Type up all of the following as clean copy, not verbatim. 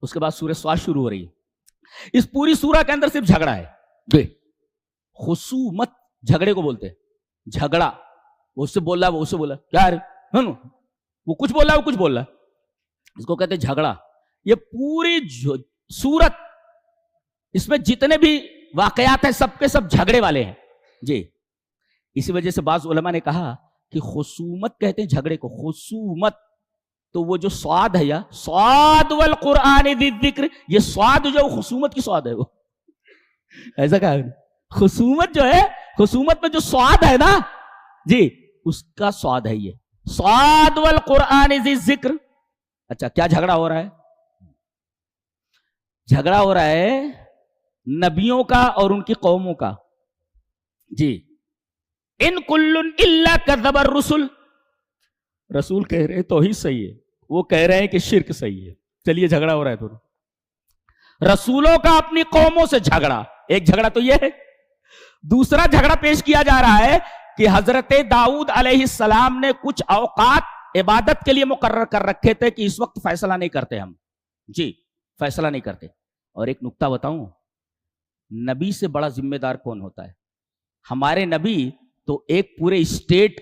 اس کے بعد سورہ سواد شروع ہو رہی ہے. اس پوری سورہ کے اندر صرف جھگڑا ہے. خصومت جھگڑے کو بولتے ہیں. جھگڑا, وہ اس سے بول رہا ہے, وہ اس سے بول رہا ہے, کیا ہے وہ کچھ بول رہا ہے, وہ کچھ بول رہا ہے, اس کو کہتے ہیں جھگڑا. یہ پوری سورت, اس میں جتنے بھی واقعات ہیں سب کے سب جھگڑے والے ہیں جی. اسی وجہ سے بعض علماء نے کہا کہ خصومت کہتے ہیں جھگڑے کو. خصومت تو وہ جو سواد ہے, یا سواد والقرآن ذی الذکر, یہ سواد جو خصومت کی سواد ہے, وہ ایسا کہا خصومت جو ہے, خصومت میں جو سواد ہے نا جی, اس کا سواد ہے یہ سواد والقرآن ذی الذکر. اچھا, کیا جھگڑا ہو رہا ہے؟ جھگڑا ہو رہا ہے نبیوں کا اور ان کی قوموں کا جی. ان کل الا کذب الرسل, رسول کہہ رہے توحید صحیح ہے, وہ کہہ رہے ہیں کہ شرک صحیح ہے. چلیے جھگڑا ہو رہا ہے دونوں. رسولوں کا اپنی قوموں سے جھگڑا, ایک جھگڑا تو یہ ہے. دوسرا جھگڑا پیش کیا جا رہا ہے کہ حضرت داؤد علیہ السلام نے کچھ اوقات عبادت کے لیے مقرر کر رکھے تھے کہ اس وقت فیصلہ نہیں کرتے ہم جی, فیصلہ نہیں کرتے. اور ایک نکتہ بتاؤں, نبی سے بڑا ذمہ دار کون ہوتا ہے؟ ہمارے نبی تو ایک پورے اسٹیٹ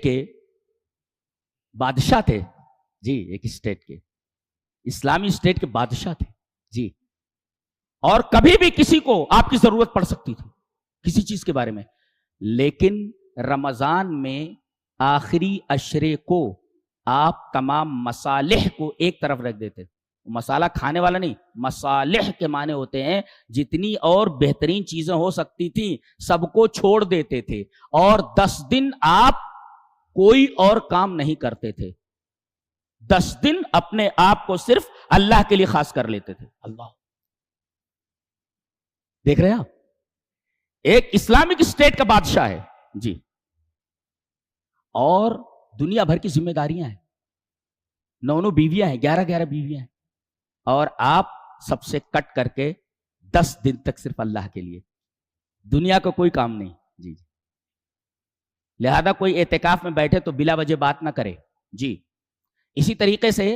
کے بادشاہ تھے جی, ایک اسٹیٹ کے, اسلامی اسٹیٹ کے بادشاہ تھے جی. اور کبھی بھی کسی کو آپ کی ضرورت پڑ سکتی تھی کسی چیز کے بارے میں, لیکن رمضان میں آخری عشرے کو آپ تمام مصالح کو ایک طرف رکھ دیتے. مسالہ کھانے والا نہیں, مصالح کے معنی ہوتے ہیں جتنی اور بہترین چیزیں ہو سکتی تھیں سب کو چھوڑ دیتے تھے, اور 10 دن آپ کوئی اور کام نہیں کرتے تھے. 10 دن اپنے آپ کو صرف اللہ کے لیے خاص کر لیتے تھے. اللہ دیکھ رہے ہیں آپ, ایک اسلامک اسٹیٹ کا بادشاہ ہے جی, اور دنیا بھر کی ذمہ داریاں ہیں, 9 بیویاں ہیں, 11 بیویاں ہیں, اور آپ سب سے کٹ کر کے 10 دن تک صرف اللہ کے لیے, دنیا کا کوئی کام نہیں جی. لہذا کوئی اعتکاف میں بیٹھے تو بلا وجہ بات نہ کرے جی. اسی طریقے سے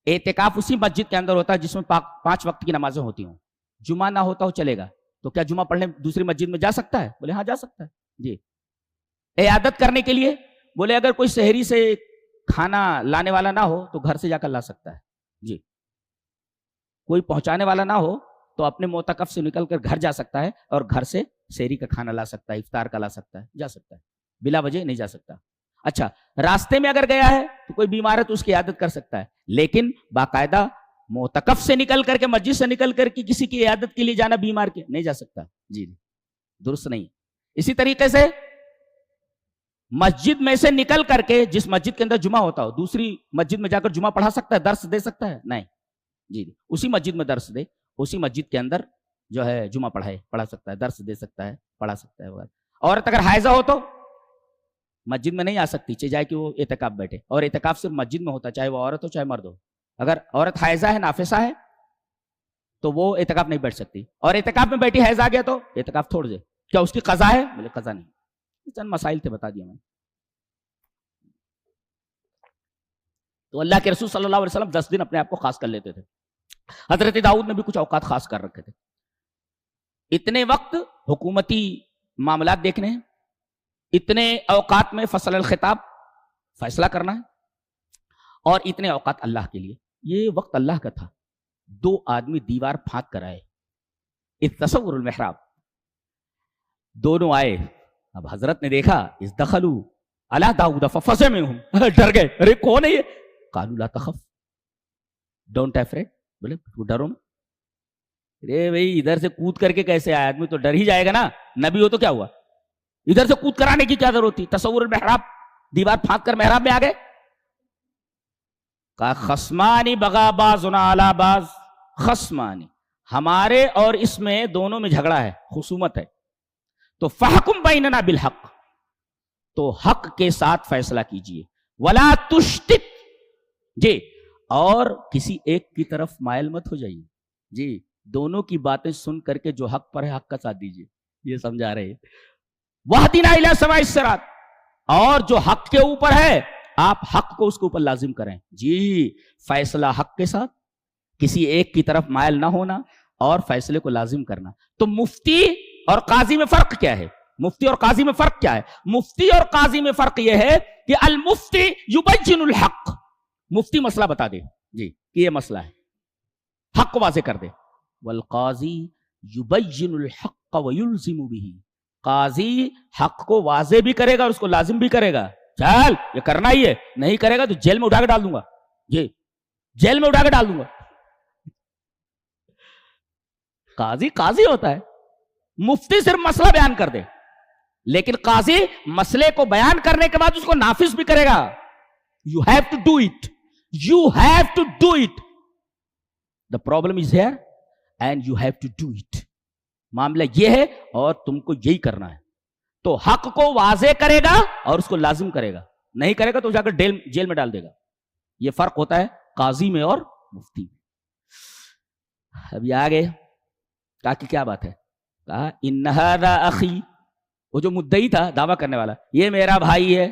اعتکاف اسی مسجد کے اندر ہوتا ہے جس میں 5 وقت کی نمازیں ہوتی ہوں. جمعہ نہ ہوتا ہو چلے گا, تو کیا جمعہ پڑھنے دوسری مسجد میں جا سکتا ہے؟ بولے ہاں جا سکتا ہے جی. عیادت کرنے کے لیے بولے اگر کوئی شہری سے کھانا لانے والا نہ ہو تو گھر سے جا کر لا سکتا ہے جی. کوئی پہنچانے والا نہ ہو تو اپنے معتکف سے نکل کر گھر جا سکتا ہے, اور گھر سے شہری کا کھانا لا سکتا ہے, افطار کا لا سکتا ہے, جا سکتا ہے, بلا وجہ نہیں جا سکتا. اچھا, راستے میں اگر گیا ہے تو کوئی بیمار ہے تو اس کی عیادت کر سکتا ہے, لیکن باقاعدہ معتکف سے نکل کر کے, مسجد سے نکل کر کے کسی کی عیادت کے لیے جانا بیمار کے نہیں جا سکتا جی, درست نہیں. اسی طریقے سے مسجد میں سے نکل کر کے جس مسجد کے اندر جمعہ ہوتا ہو دوسری مسجد میں جا کر جمعہ پڑھا سکتا ہے, درس دے سکتا ہے؟ نہیں جی. اسی مسجد میں درس دے, اسی مسجد کے اندر جو ہے جمعہ پڑھا سکتا ہے, درس دے سکتا ہے, پڑھا سکتا ہے وغیرہ. عورت اگر حائضہ ہو تو مسجد میں نہیں آ سکتی, چاہے کہ وہ اعتکاف بیٹھے, اور اعتکاف صرف مسجد میں ہوتا ہے, چاہے وہ عورت ہو چاہے مرد ہو. اگر عورت حائضہ ہے, نافسہ ہے, تو وہ اعتکاف نہیں بیٹھ سکتی, اور اعتکاف میں بیٹھی حیض آ گیا تو اعتکاف چھوڑ دے. کیا اس کی قضا ہے؟ بولے قضا نہیں. چند مسائل تھے, بتا دیا میں. تو اللہ کے رسول صلی اللہ علیہ وسلم 10 دن اپنے آپ کو خاص کر لیتے تھے. حضرت داؤد نے بھی کچھ اوقات خاص کر رکھے تھے. اتنے وقت حکومتی معاملات دیکھنے ہیں, اتنے اوقات میں فصل الخطاب فیصلہ کرنا ہے, اور اتنے اوقات اللہ کے لیے. یہ وقت اللہ کا تھا. 2 آدمی دیوار پھانک کر آئے, تصور المحراب, دونوں آئے. اب حضرت نے دیکھا, اس دخلوا علی داؤد ففزع منهم, ڈر گئے. ارے کون ہے یہ؟ قالوا لا تخف, ڈونٹ افریڈ. بولے ڈرو مت. ارے بھائی ادھر سے کود کر کے کیسے آیا آدمی, تو ڈر ہی جائے گا نا, نبی ہو تو کیا ہوا, ادھر سے کود کرانے کی کیا ضرورت تھی؟ تصور المحراب, دیوار پھانک کر محراب میں آ گئے. کہا خصمانی بغا بعضنا علی بعض, خصمانی, ہمارے اور اس میں دونوں میں جھگڑا ہے, خصومت ہے, تو فحکم بیننا بالحق, تو حق کے ساتھ فیصلہ کیجئے. ولا تشتت جی, اور کسی ایک کی طرف مائل مت ہو جائیے جی. دونوں کی باتیں سن کر کے جو حق پر ہے حق کا ساتھ دیجئے. یہ سمجھا رہے ہیں. وَاهْدِنَا إِلَىٰ سَوَاءِ الصِّرَاطِ, اور جو حق کے اوپر ہے آپ حق کو اس کے اوپر لازم کریں. جی فیصلہ حق کے ساتھ، کسی ایک کی طرف مائل نہ ہونا اور فیصلے کو لازم کرنا. تو مفتی اور قاضی میں فرق کیا ہے؟ مفتی اور قاضی میں فرق کیا ہے؟ مفتی اور قاضی میں فرق یہ ہے کہ المفتی یبین الحق، مفتی مسئلہ بتا دے جی کہ یہ مسئلہ ہے، حق کو واضح کر دے. والقاضی یبین الحق ویلزم به، قاضی حق کو واضح بھی کرے گا اور اس کو لازم بھی کرے گا. چل یہ کرنا ہی ہے، نہیں کرے گا تو جیل میں اٹھا کے ڈال دوں گا. جی جیل میں اٹھا کے ڈال دوں گا. قاضی قاضی ہوتا ہے. مفتی صرف مسئلہ بیان کر دے، لیکن قاضی مسئلے کو بیان کرنے کے بعد اس کو نافذ بھی کرے گا. You have to do it, you have to do it. The problem is here and you have to do it. معاملہ یہ ہے اور تم کو یہی کرنا ہے. تو حق کو واضح کرے گا اور اس کو لازم کرے گا، نہیں کرے گا تو جا کر جیل میں ڈال دے گا. یہ فرق ہوتا ہے قاضی میں اور مفتی میں. اب یہ آگے کہا کہ کیا بات ہے؟ کہا ان ھذا اخی، وہ جو مدعی تھا دعویٰ کرنے والا، یہ میرا بھائی ہے.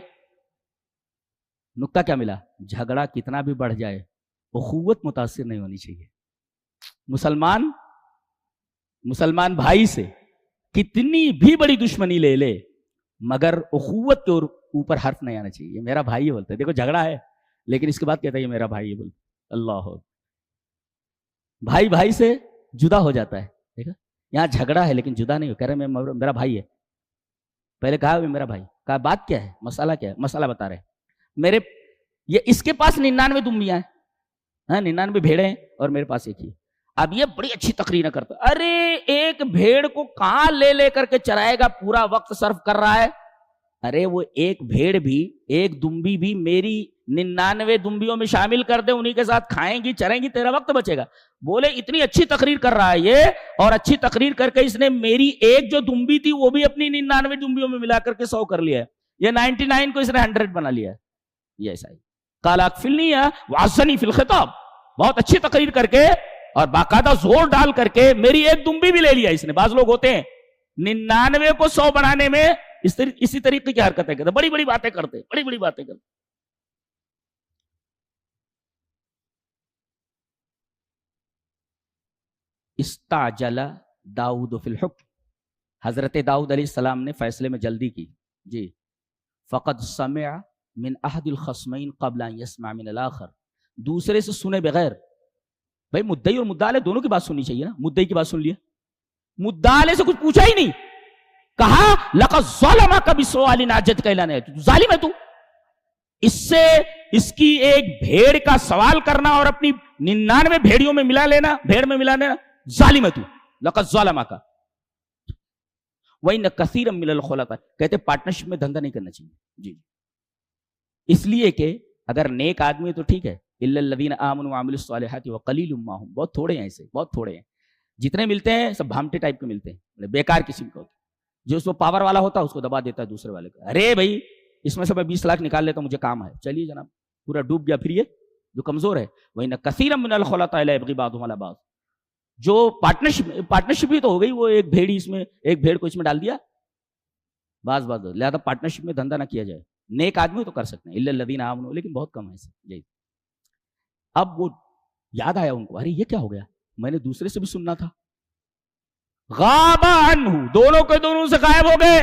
نکتہ کیا ملا؟ جھگڑا کتنا بھی بڑھ جائے اخوت متاثر نہیں ہونی چاہیے. مسلمان بھائی سے کتنی بھی بڑی دشمنی لے لے مگر اخوت کے اوپر حرف نہیں آنا چاہیے. میرا بھائی بولتے، دیکھو جھگڑا ہے لیکن اس کے بعد کہتا ہے یہ میرا بھائی ہے بولتے. اللہ بھائی بھائی سے جدا ہو جاتا ہے. دیکھا یہاں جھگڑا ہے لیکن جدا نہیں ہو، کہہ رہے میرا بھائی ہے. پہلے کہا میرا بھائی، کہا بات کیا ہے، مسئلہ کیا ہے؟ مسئلہ بتا رہے میرے یہ اس کے پاس 99 دمبیاں ہیں، 99 بھیڑیں ہیں اور میرے پاس ایک ہی. اب یہ بڑی اچھی تقریر کرتا، ارے ایک بھیڑ کو کہاں لے کر کے چرائے گا، پورا وقت صرف کر رہا ہے. ارے وہ ایک بھیڑ بھی، ایک دمبی بھی میری 99 دمبیوں میں شامل کر دے، انہی کے ساتھ کھائیں گی چریں گی، تیرا وقت بچے گا. بولے اتنی اچھی تقریر کر رہا ہے یہ، اور اچھی تقریر کر کے اس نے میری ایک جو دمبی تھی وہ بھی اپنی 99 دمبیوں میں ملا کر کے 100 کر لیا ہے. یہ 99 کو اس نے 100 بنا لیا ہے. یہ ایسا ہی قال اکفلنی وعزنی فی الخطاب، بہت اچھی تقریر کر کے اور باقاعدہ زور ڈال کر کے میری ایک دمبی بھی لے لیا اس نے. بعض لوگ ہوتے ہیں 99 کو 100 بنانے میں اسی طریقے کی حرکتیں کرتے، بڑی بڑی باتیں کرتے، بڑی بڑی باتیں کرتے. استعجل داؤد فی الحکم، حضرت داؤد علیہ السلام نے فیصلے میں جلدی کی. جی فقد سمع من احد الخصمین قبل ان یسمع من الاخر، دوسرے سے سنے بغیر. بھائی مدعی اور مدعا علیہ دونوں کی بات سننی چاہیے نا. مدعی کی بات سن لیا، مدعا علیہ سے کچھ پوچھا ہی نہیں. کہا لقد ظلمک بسؤال نعجتک الی نعجتہ، ظالم ہے تو، اس سے اس کی ایک بھیڑ کا سوال کرنا اور اپنی 99 بھیڑیوں میں ملا لینا، بھیڑ میں ملا لینا، ظالم ہے تو. لقد ظلمک وَإِنَّ كَثِيرًا مِنَ الْخُلَطَاءِ، کہتے پارٹنرشپ میں دھندا نہیں کرنا چاہیے. جی اس لیے کہ اگر نیک آدمی ہے تو ٹھیک ہے، إِلَّا الَّذِينَ آمَنُوا وَعَمِلُوا الصَّالِحَاتِ وَقَلِيلٌ مَّا هُمْ، بہت تھوڑے ہیں ایسے، بہت تھوڑے ہیں. جتنے ملتے ہیں سب بھامٹے ٹائپ کے ملتے ہیں، بیکار قسم کا ہوتا ہے. جو اس کو پاور والا ہوتا ہے اس کو دبا دیتا ہے دوسرے والے کا. ارے بھائی اس میں سے میں 20 لاکھ نکال لیتا ہوں، مجھے کام ہے، چلیے جناب، پورا ڈوب گیا. پھر یہ جو کمزور ہے وَإِنَّ كَثِيرًا مِنَ الْخُلَطَاءِ لَا يَبْغِي بَعْضُهُمْ عَلَىٰ بَعْضٍ، جو پارٹنرشپ بھی تو ہو گئی، وہ ایک بھیڑی اس میں، ایک بھیڑ کو اس میں ڈال دیا. بعض لہذا پارٹنرشپ میں دھندا نہ کیا جائے. نیک آدمی تو کر سکتے ہیں، الا الذین آمنوا، لیکن بہت کم ہے ایسے. جی اب وہ یاد آیا ان کو، ارے یہ کیا ہو گیا، میں نے دوسرے سے بھی سننا تھا. غاب عنہ، دونوں کے دونوں سے غائب ہو گئے.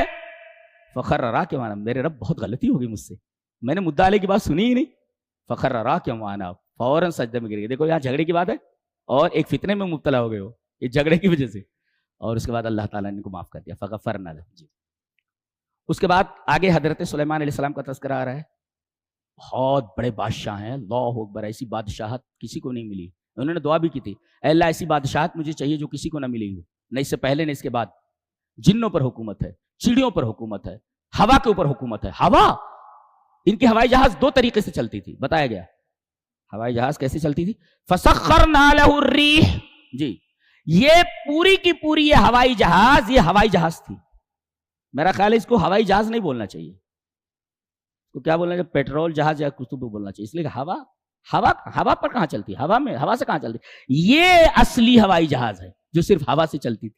فخر راکعا، میرے رب بہت غلطی ہو گئی مجھ سے، میں نے مدعا علیہ کی بات سنی ہی نہیں. فخر راکعا، فوراً سجدے میں گر گئے. دیکھو یہاں جھگڑے کی بات ہے اور ایک فتنے میں مبتلا ہو گئے ہو یہ جھگڑے کی وجہ سے، اور اس کے بعد اللہ تعالیٰ نے ان کو معاف کر دیا. فغفرنا لہ. جی اس کے بعد آگے حضرت سلیمان علیہ السلام کا تذکرہ آ رہا ہے. بہت بڑے بادشاہ ہیں، اللہ اکبر، ایسی بادشاہت کسی کو نہیں ملی. انہوں نے دعا بھی کی تھی، اے اللہ ایسی بادشاہت مجھے چاہیے جو کسی کو نہ ملی ہو، نہ اس سے پہلے نہ اس کے بعد. جنوں پر حکومت ہے، چڑیوں پر حکومت ہے، ہوا کے اوپر حکومت ہے. ہوا، ان کی ہوائی جہاز 2 طریقے سے چلتی تھی، بتایا گیا ہوائی جہاز کیسے چلتی تھی. فسخرنا لہ الریح، جی یہ پوری کی پوری یہ ہوائی جہاز، یہ ہوائی جہاز تھی. میرا خیال ہے اس کو ہوائی جہاز نہیں بولنا چاہیے، تو کیا بولنا چاہیے، پیٹرول جہاز یا کچھ تو بولنا چاہیے. اس لیے کہ ہوا پر کہاں چلتی، ہوا سے کہاں چلتی. یہ اصلی ہوائی جہاز ہے جو صرف ہوا سے چلتی تھی.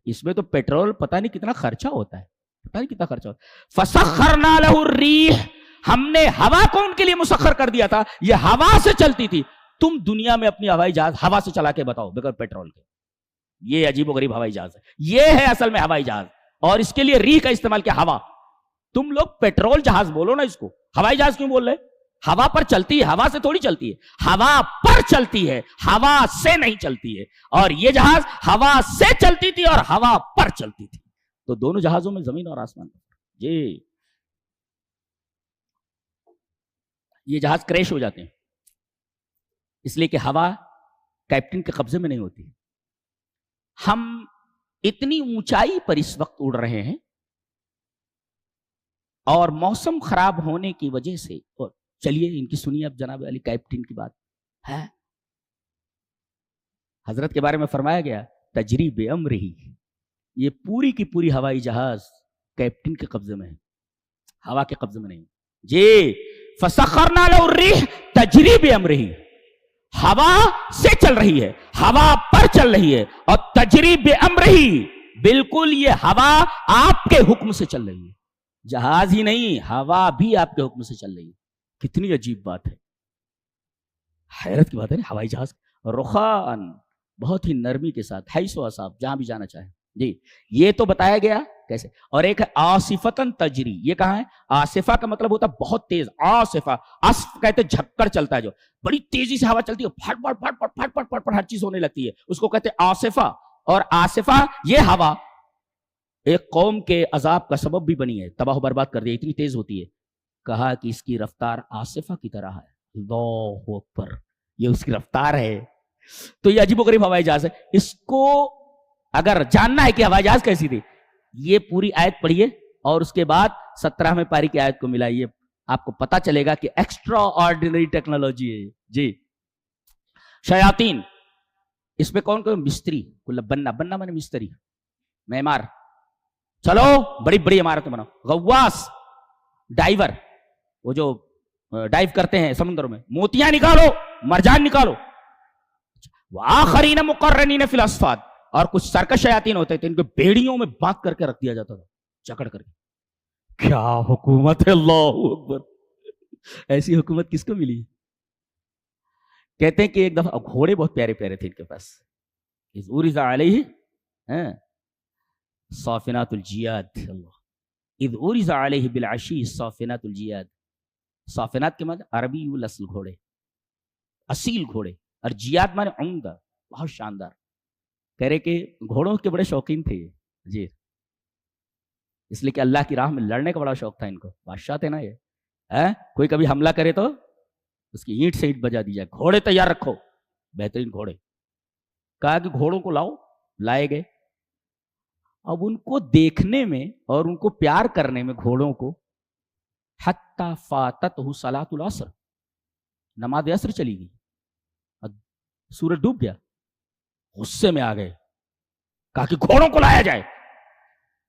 اس میں تو پیٹرول پتہ نہیں کتنا خرچہ ہوتا ہے، پتہ نہیں کتنا خرچہ ہوتا ہے. فسخرنا لہ الریح، ہم نے ہوا کو ان کے لیے مسخر کر دیا تھا، یہ ہوا سے چلتی تھی. تم دنیا میں اپنی ہوائی جہاز ہوا سے چلا کے بتاؤ بغیر پیٹرول کے. یہ عجیب و غریب ہوائی جہاز ہے. یہ ہے اصل میں ہوائی جہاز، اور اس کے لیے ری کا استعمال کیا؟ ہوا. تم لوگ پیٹرول جہاز بولو نا اس کو، ہوائی جہاز کیوں بول رہے؟ ہوا پر چلتی ہے، ہوا سے تھوڑی چلتی ہے، ہوا پر چلتی ہے، ہوا سے نہیں چلتی ہے. اور یہ جہاز ہوا سے چلتی تھی اور ہوا پر چلتی تھی. تو دونوں جہازوں میں زمین اور آسمان. جی یہ جہاز کریش ہو جاتے ہیں اس لیے کہ ہوا کیپٹن کے قبضے میں نہیں ہوتی. ہم اتنی اونچائی پر اس وقت اڑ رہے ہیں اور موسم خراب ہونے کی وجہ سے، اور چلیے ان کی سنیے اب جناب علی کیپٹن کی بات ہے. حضرت کے بارے میں فرمایا گیا تجری بامرہ، یہ پوری کی پوری ہوائی جہاز کیپٹن کے قبضے میں ہے، ہوا کے قبضے میں نہیں. جی فسخرنا لہ الریح تجری بامرہ، ہوا سے چل رہی ہے، ہوا پر چل رہی ہے. اور تجری بامرہ، بالکل یہ ہوا آپ کے حکم سے چل رہی ہے، جہاز ہی نہیں ہوا بھی آپ کے حکم سے چل رہی ہے. کتنی عجیب بات ہے، حیرت کی بات ہے نا. ہوائی جہاز رخاءً، بہت ہی نرمی کے ساتھ، حیث و اصاب، جہاں بھی جانا چاہے. جی یہ تو بتایا گیا کیسے. اور ایک ہے آصفتاً تجری، یہ کہاں ہے؟ آصفہ کا مطلب ہوتا ہے بہت تیز. آصفہ، عصف کہتے جھکڑ چلتا ہے، جو بڑی تیزی سے ہوا چلتی ہے، پھٹ پھٹ پھٹ پھٹ پھٹ پھٹ پھٹ ہر چیز ہونے لگتی ہے، اس کو کہتے ہیں آصفہ. اور آصفہ یہ ہوا ایک قوم کے عذاب کا سبب بھی بنی ہے، تباہ و برباد کر دی، اتنی تیز ہوتی ہے. کہا کہ اس کی رفتار آصفہ کی طرح ہے. اللہ اکبر، یہ اس کی رفتار ہے. تو یہ عجیب و غریب ہوائی جہاز ہے. اس کو اگر جاننا ہے کہ ہوائی جہاز کیسی تھی، یہ پوری آیت پڑھیے اور اس کے بعد 17ویں پاری کی آیت کو ملائیے، آپ کو پتا چلے گا کہ ایکسٹرا آرڈینری ٹیکنالوجی ہے. جی شیاطین، اس میں کون کون؟ مستری، بننا، بننا مانے مستری، معمار. چلو بڑی بڑی عمارتیں بناؤ. غواص، ڈائیور، وہ جو ڈائیو کرتے ہیں سمندر میں، موتیاں نکالو، مرجان نکالو. وآخرین مقرنین فی الاصفاد، اور کچھ سرکش شیاطین ہوتے تھے، ان کو بیڑیوں میں باندھ کر کے رکھ دیا جاتا تھا، جکڑ کر کے. کیا حکومت ہے، اللہ اکبر. ایسی حکومت کس کو ملی؟ کہتے ہیں کہ ایک دفعہ گھوڑے بہت پیارے پیارے تھے ان کے پاس. اذ عرض علیہ صافنات الجیاد، اذ عرض علیہ بالعشی صافنات الجیاد. صافنات کے معنی عربی الاصل گھوڑے، اصیل گھوڑے، اور جیاد معنی عمدہ، بہت شاندار. کہہ رہے کہ گھوڑوں کے بڑے شوقین تھے یہ. جی اس لیے کہ اللہ کی راہ میں لڑنے کا بڑا شوق تھا ان کو. بادشاہ تھے نا یہ. کوئی کبھی حملہ کرے تو اس کی اینٹ سے اینٹ بجا دی جائے. گھوڑے تیار رکھو، بہترین گھوڑے. کہا کہ گھوڑوں کو لاؤ، لائے گئے. اب ان کو دیکھنے میں اور ان کو پیار کرنے میں گھوڑوں کو، حتی فاتتہ صلاۃ العصر، نماز عصر چلی گئی، سورج ڈوب گیا. غصے میں آ گئے، کہا کہ گھوڑوں کو لایا جائے.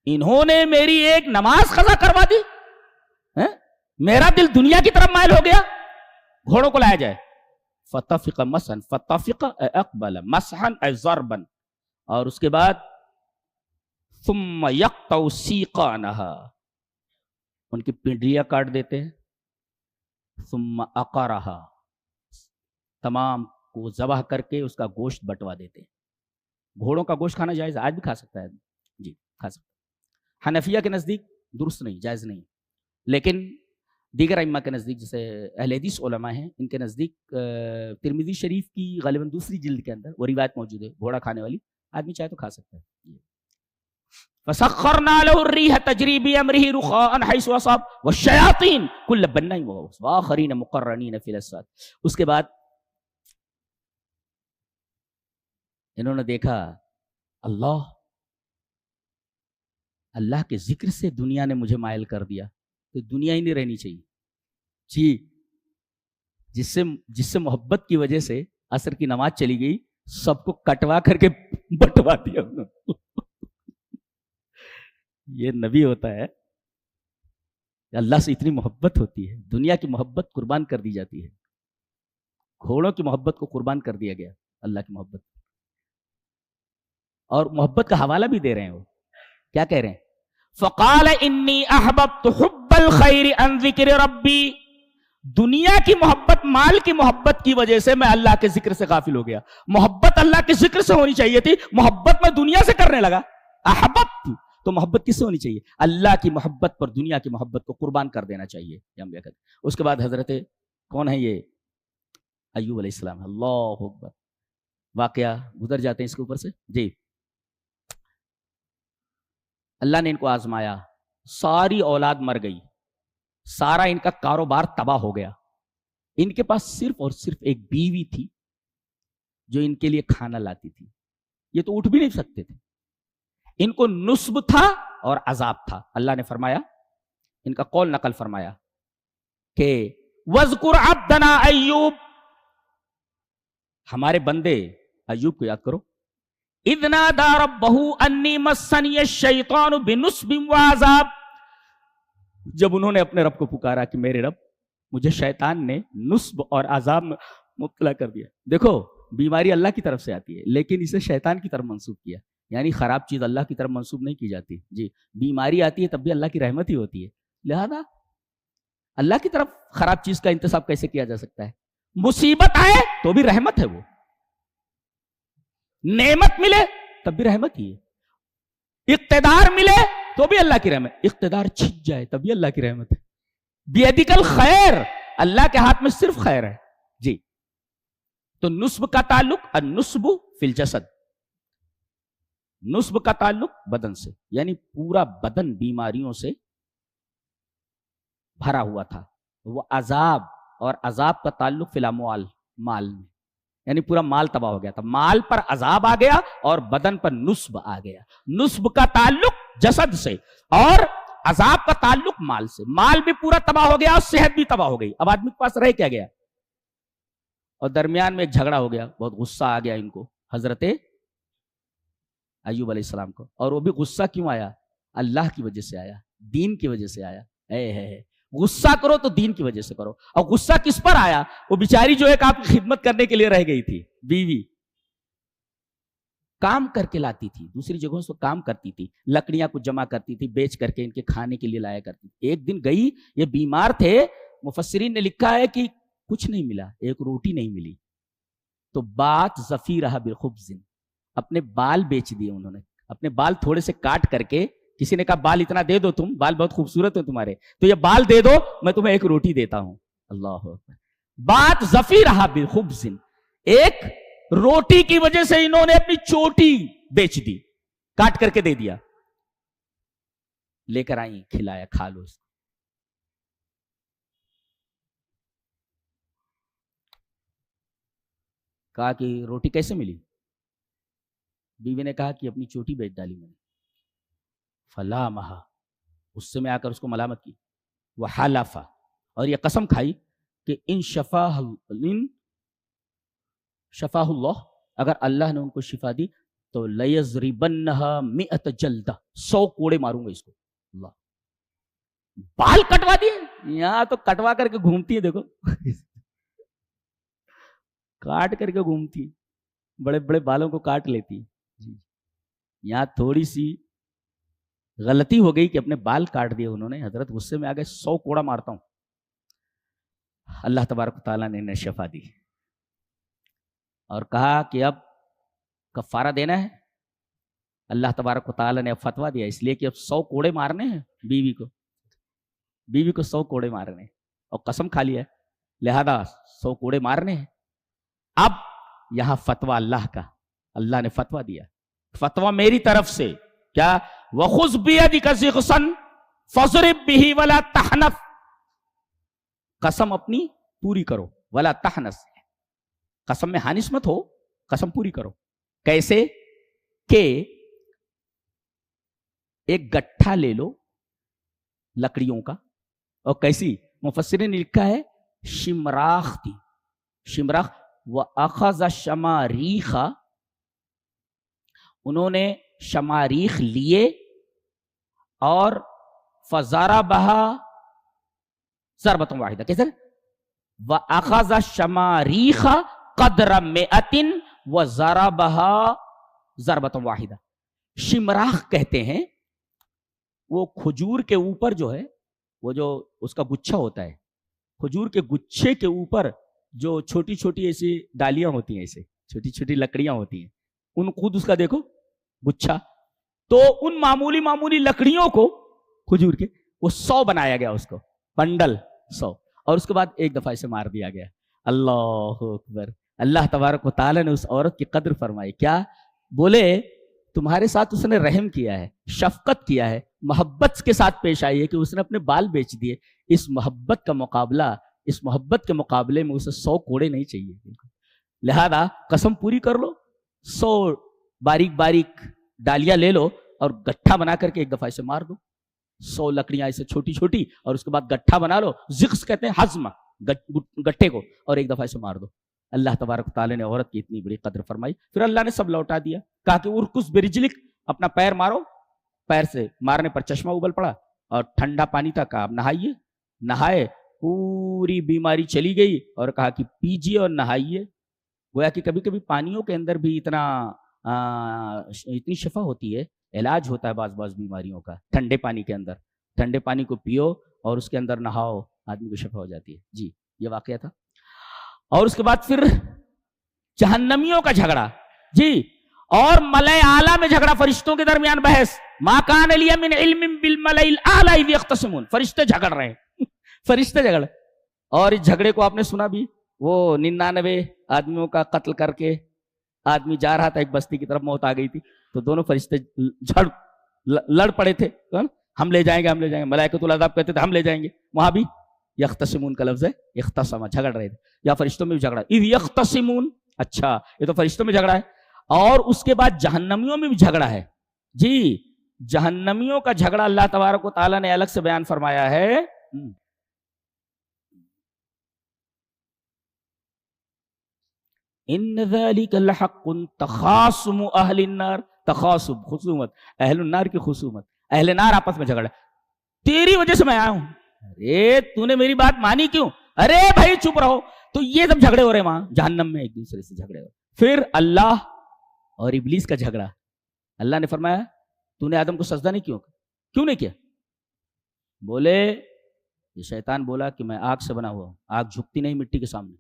انہوں نے میری ایک نماز قضا کروا دی، میرا دل دنیا کی طرف مائل ہو گیا، گھوڑوں کو لایا جائے. فتفق مسحا، فتفق اقبل مسحا اے ضربا، اور اس کے بعد ثم یقطع سیقانہا، ان کی پنڈلیاں کاٹ دیتے ہیں. ثم اقرہا، تمام کو ذبح کر کے اس کا گوشت بٹوا دیتے ہیں. گھوڑوں کا گوشت کھانا جائز، آج بھی کھا سکتا ہے. جی کھا سکتا ہے. حنفیہ کے نزدیک درست نہیں، جائز نہیں. لیکن دیگر ائمہ کے نزدیک، جیسے اہل حدیث علماء ہیں، ان کے نزدیک ترمذی شریف کی غالباً دوسری جلد کے اندر وہ روایت موجود ہے گھوڑا کھانے والی. آدمی چاہے تو کھا سکتا ہے. فسخرنا له الريح تجري بأمره رخاء حيث أصاب والشياطين كل بناء وغواص وآخرين مقرنين في الأصفاد. اس کے بعد انہوں نے دیکھا اللہ کے ذکر سے دنیا نے مجھے مائل کر دیا، تو دنیا ہی نہیں رہنی چاہیے. جی جس سے محبت کی وجہ سے عصر کی نماز چلی گئی، سب کو کٹوا کر کے بٹوا دیا. یہ نبی ہوتا ہے، اللہ سے اتنی محبت ہوتی ہے، دنیا کی محبت قربان کر دی جاتی ہے. گھوڑوں کی محبت کو قربان کر دیا گیا اللہ کی محبت. اور محبت کا حوالہ بھی دے رہے ہیں. وہ کیا کہہ رہے ہیں؟ فقال انی احببت حب الخیر عن ذکر ربی، دنیا کی محبت، مال کی محبت کی وجہ سے میں اللہ کے ذکر سے غافل ہو گیا. محبت اللہ کے ذکر سے ہونی چاہیے تھی، محبت میں دنیا سے کرنے لگا. احببت، تو محبت کس سے ہونی چاہیے؟ اللہ کی محبت پر دنیا کی محبت کو قربان کر دینا چاہیے. اس کے بعد حضرت کون ہے یہ؟ ایوب علیہ السلام. اللہ اکبر. واقعہ گزر جاتے ہیں اس کے اوپر سے. جی، اللہ نے ان کو آزمایا، ساری اولاد مر گئی، سارا ان کا کاروبار تباہ ہو گیا. ان کے پاس صرف اور صرف ایک بیوی تھی جو ان کے لیے کھانا لاتی تھی. یہ تو اٹھ بھی نہیں سکتے تھے. ان کو نصب تھا اور عذاب تھا. اللہ نے فرمایا، ان کا قول نقل فرمایا کہ وَاذْكُرْ عَبْدَنَا ایوب، ہمارے بندے ایوب کو یاد کرو. اذ نادى ربه انی مسنی الشیطان بنصب وعذاب، جب انہوں نے اپنے رب کو پکارا کہ میرے رب، مجھے شیطان نے نصب اور عذاب میں مبتلا کر دیا. دیکھو، بیماری اللہ کی طرف سے آتی ہے لیکن اسے شیطان کی طرف منسوب کیا. یعنی خراب چیز اللہ کی طرف منسوب نہیں کی جاتی. جی، بیماری آتی ہے تب بھی اللہ کی رحمت ہی ہوتی ہے. لہذا اللہ کی طرف خراب چیز کا انتساب کیسے کیا جا سکتا ہے؟ مصیبت آئے تو بھی رحمت ہے، وہ نعمت ملے تب بھی رحمت ہی ہے. اقتدار ملے تو بھی اللہ کی رحمت، اقتدار چھن جائے تب بھی اللہ کی رحمت ہے. بیدک الخیر، اللہ کے ہاتھ میں صرف خیر ہے. جی، تو نصب کا تعلق النصب فی الجسد، نصب کا تعلق بدن سے، یعنی پورا بدن بیماریوں سے بھرا ہوا تھا. وہ عذاب، اور عذاب کا تعلق فی الاموال، مال میں، یعنی پورا مال تباہ ہو گیا تھا. مال پر عذاب آ گیا اور بدن پر نصب آ گیا. نصب کا تعلق جسد سے اور عذاب کا تعلق مال سے. مال بھی پورا تباہ ہو گیا اور صحت بھی تباہ ہو گئی. اب آدمی کے پاس رہ کیا گیا؟ اور درمیان میں ایک جھگڑا ہو گیا، بہت غصہ آ گیا ان کو، حضرت ایوب علیہ السلام کو. اور وہ بھی غصہ کیوں آیا؟ اللہ کی وجہ سے آیا، دین کی وجہ سے آیا. غصہ کرو تو دین کی وجہ سے کرو. اور غصہ کس پر آیا؟ وہ بیچاری جو ایک آپ کی خدمت کرنے کے لیے رہ گئی تھی، بیوی کام کر کے لاتی تھی، دوسری جگہوں سے کام کرتی تھی، لکڑیاں کو جمع کرتی تھی، بیچ کر کے ان کے کھانے کے لیے لایا کرتی تھی. ایک دن گئی، یہ بیمار تھے، مفسرین نے لکھا ہے کہ کچھ نہیں ملا، ایک روٹی نہیں ملی. تو بات ظفیرہ بالخبز، اپنے بال بیچ دیے انہوں نے. اپنے بال تھوڑے سے کاٹ کر کے، کسی نے کہا بال اتنا دے دو، تم بال بہت خوبصورت ہیں تمہارے، تو یہ بال دے دو، میں تمہیں ایک روٹی دیتا ہوں. اللہ اکبر. بات ظفیرہ بالخبز، ایک روٹی کی وجہ سے انہوں نے اپنی چوٹی بیچ دی، کاٹ کر کے دے دیا. لے کر آئیں، کھلایا، کھا لو. کہا کہ روٹی کیسے ملی؟ بیوی نے کہا کہ اپنی چوٹی بیچ ڈالی میں نے. فلا مہا، اس سے میں آ کر اس کو ملامت کی. وحلفا، اور یہ قسم کھائی کہ ان شفاہ اللہ، اگر اللہ نے ان کو شفا دی تو لیضربنہا 100 جلدہ، 100 کوڑے ماروں گا اس کو. اللہ، بال کٹوا دیے. یہاں تو کٹوا کر کے گھومتی ہے، دیکھو کاٹ کر کے گھومتی، بڑے بڑے بالوں کو کاٹ لیتی. یہاں تھوڑی سی غلطی ہو گئی کہ اپنے بال کاٹ دیے انہوں نے. حضرت غصے میں آ گئے، 100 کوڑا مارتا ہوں. اللہ تبارک و تعالیٰ نے انہیں شفا دی اور کہا کہ اب کفارہ دینا ہے. اللہ تبارک و تعالیٰ نے اب فتویٰ دیا، اس لیے کہ اب 100 کوڑے مارنے ہیں بیوی کو 100 کوڑے مارنے ہیں، اور قسم کھا لیا ہے، لہذا 100 کوڑے مارنے ہیں. اب یہاں فتویٰ اللہ کا، اللہ نے فتویٰ دیا، فتویٰ میری طرف سے کیا؟ وَخُذْ بِيَدِكَ ضِغْصًا فَاضْرِب بِهِ وَلَا تَحْنَثْ، قسم اپنی پوری کرو. وَلَا تَحْنَثْ، قسم میں حانث مت ہو، قسم پوری کرو. کیسے؟ کہ ایک گٹھا لے لو لکڑیوں کا. اور کیسی؟ مفسرین نے لکھا ہے شمراخ تھی، شمراخ. وَأَخَذَ شَمَارِيخَ، انہوں نے شماریخ لیے اور فَضَرَبَهَا ضربۃ واحدہ. کیسے؟ وَأَخَذَ شَمَارِيخَ قَدْرَ 100 وَضَرَبَهَا ضربۃ واحدہ. شمراخ کہتے ہیں وہ کھجور کے اوپر جو ہے وہ جو اس کا گچھا ہوتا ہے، کھجور کے گچھے کے اوپر جو چھوٹی چھوٹی ایسی ڈالیاں ہوتی ہیں، ایسے چھوٹی چھوٹی لکڑیاں ہوتی ہیں، ان خود اس کا دیکھو گچھا، تو ان معمولی معمولی لکڑیوں کو کھجور کے وہ 100 بنایا گیا، اس کو بنڈل 100، اور اس کے بعد ایک دفعہ اسے مار دیا گیا۔ اللہ اکبر! اللہ تبارک و تعالیٰ نے اس عورت کی قدر فرمائی، کیا بولے تمہارے ساتھ اس نے رحم کیا ہے، شفقت کیا ہے، محبت کے ساتھ پیش آئی ہے کہ اس نے اپنے بال بیچ دیے، اس محبت کا مقابلہ، اس محبت کے مقابلے میں اسے 100 کوڑے نہیں چاہیے، لہذا قسم پوری کر لو، 100 باریک باریک ڈالیاں لے لو اور گٹھا بنا کر کے ایک دفعہ اسے مار دو، 100 لکڑیاں ایسے چھوٹی چھوٹی، اور اس کے بعد گٹھا بنا لو، زقس کہتے ہیں ہضم گٹھے کو، اور ایک دفعہ اسے مار دو۔ اللہ تبارک تعالیٰ نے عورت کی اتنی بڑی قدر فرمائی، پھر اللہ نے سب لوٹا دیا، کہا کہ ارکس برجلک، اپنا پیر مارو، پیر سے مارنے پر چشمہ ابل پڑا اور ٹھنڈا پانی تھا، کہا اب نہائیے، نہائے، پوری بیماری چلی گئی، اور کہا کہ پیجیے اور نہائیے۔ گویا کہ کبھی کبھی پانیوں کے اندر بھی اتنی شفا ہوتی ہے، علاج ہوتا ہے بعض بیماریوں کا، ٹھنڈے پانی کے اندر، ٹھنڈے پانی کو پیو اور اس کے اندر نہاؤ، آدمی کو شفا ہو جاتی ہے۔ جی یہ واقعہ تھا۔ اور اس کے بعد پھر جہنمیوں کا جھگڑا، جی، اور ملائے اعلیٰ میں جھگڑا، فرشتوں کے درمیان بحث، ما کان لی من علم بالملائ الاعلی اذ یختصمون، فرشتے جھگڑ رہے ہیں، فرشتے جھگڑ، اور اس جھگڑے کو آپ نے سنا بھی، وہ 99 آدمیوں کا قتل کر کے آدمی جا رہا تھا ایک بستی کی طرف، موت آ گئی تھی، تو دونوں فرشتے لڑ پڑے تھے، ہم لے جائیں گے، ملائکۃ العذاب کہتے تھے ہم لے جائیں گے، وہاں بھی یختصمون کا لفظ ہے، اختصم، جھگڑ رہے تھے، یا فرشتوں میں بھی جھگڑا، اذ یختصمون، اچھا یہ تو فرشتوں میں جھگڑا ہے، اور اس کے بعد جہنمیوں میں بھی جھگڑا ہے۔ جی جہنمیوں کا جھگڑا اللہ تبارک و تعالیٰ نے الگ سے بیان فرمایا ہے، ان ذلک لحق تخاصم اہل النار، تخاصم خصومت، اہل النار کی خصومت، اہل نار آپس میں جھگڑا، تیری وجہ سے میں آیا ہوں، ارے تو نے میری بات مانی کیوں، ارے بھائی چپ رہو، تو یہ سب جھگڑے ہو رہے وہاں جہنم میں، ایک دوسرے سے جھگڑے ہو رہے۔ پھر اللہ اور ابلیس کا جھگڑا، اللہ نے فرمایا تو نے آدم کو سجدہ نہیں کیوں نہیں کیا؟ بولے یہ شیطان بولا کہ میں آگ سے بنا ہوا ہوں، آگ جھکتی نہیں مٹی کے سامنے،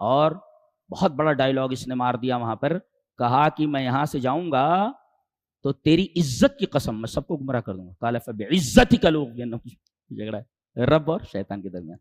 اور بہت بڑا ڈائلاگ اس نے مار دیا وہاں پر، کہا کہ میں یہاں سے جاؤں گا تو تیری عزت کی قسم میں سب کو گمراہ کر دوں گا، قال فبعزتک لأغوینہم، جھگڑا ہے رب اور شیطان کے درمیان۔